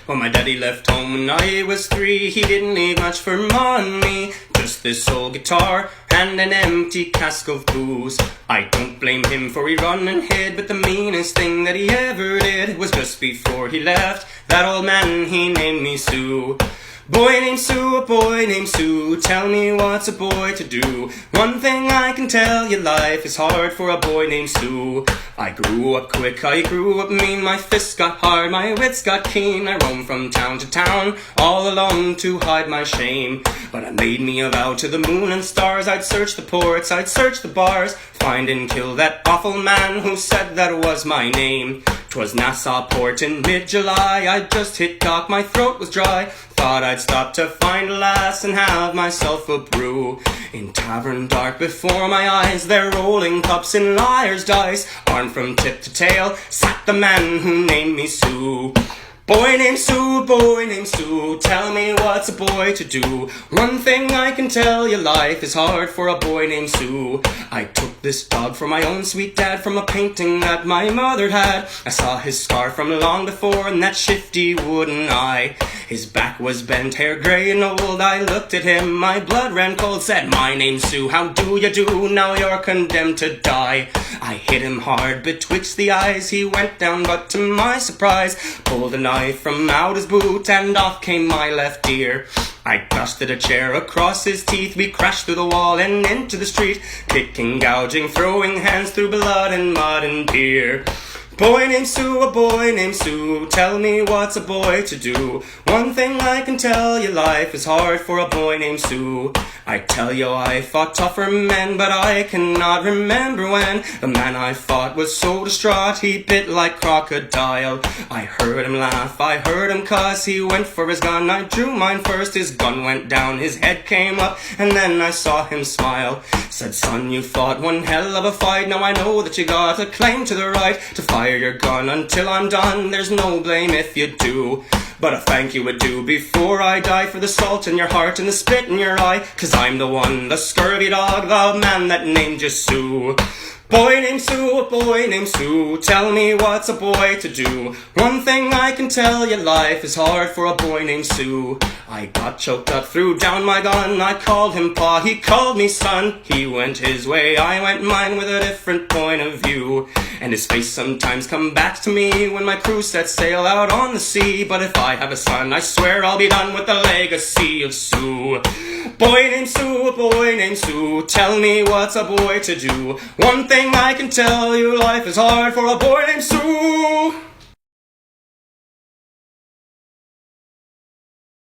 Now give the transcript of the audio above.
When my daddy left home when I was 3, he didn't leave much for money. Just this old guitar and an empty cask of booze. I don't blame him for he run and hid, but the meanest thing that he ever did was just before he left, that old man, he named me Sue. Boy named Sue, a boy named Sue, tell me what's a boy to do? One thing I can tell you, life is hard for a boy named Sue. I grew up quick, I grew up mean, my fists got hard, my wits got keen. I roamed from town to town, all alone to hide my shame. But I made me a vow to the moon and stars, I'd search the ports, I'd search the bars, find and kill that awful man who said that was my name. 'Twas Nassau Port in mid-July, I'd just hit dock, my throat was dry. Thought I'd stop to find a lass and have myself a brew. In tavern dark before my eyes, they're rolling cups in liar's dice. Armed from tip to tail, sat the man who named me Sue. Boy named Sue, boy named Sue, tell me what's a boy to do? One thing I can tell you, life is hard for a boy named Sue. I took this dog for my own sweet dad from a painting that my mother had. I saw his scar from long before and that shifty wooden eye. His back was bent, hair grey and old, I looked at him, my blood ran cold. Said, my name's Sue, how do you do? Now you're condemned to die. I hit him hard betwixt the eyes, he went down but to my surprise pulled a knife from out his boot and off came my left ear. I dusted a chair across his teeth, we crashed through the wall and into the street, kicking, gouging, throwing hands through blood and mud and beer. Boy named Sue, a boy named Sue, tell me what's a boy to do? One thing I can tell you, life is hard for a boy named Sue. I tell you I fought tougher men, but I cannot remember when. The man I fought was so distraught, he bit like crocodile. I heard him laugh, I heard him cuss, he went for his gun, I drew mine first. His gun went down, his head came up, and then I saw him smile. Said, son, you fought one hell of a fight, now I know that you got a claim to the right to fire your gun until I'm done, there's no blame if you do. But a thank you would do before I die for the salt in your heart and the spit in your eye, 'cause I'm the one, the scurvy dog, the man that named you Sue. Boy named Sue, a boy named Sue, tell me what's a boy to do? One thing I can tell you, life is hard for a boy named Sue. I got choked up, threw down my gun, I called him pa, he called me son. He went his way, I went mine with a different point of view. And his face sometimes come back to me when my crew sets sail out on the sea. But if I have a son, I swear I'll be done with the legacy of Sue. Boy named Sue, a boy named Sue, tell me what's a boy to do? One thing I can tell you, life is hard for a boy named Sue.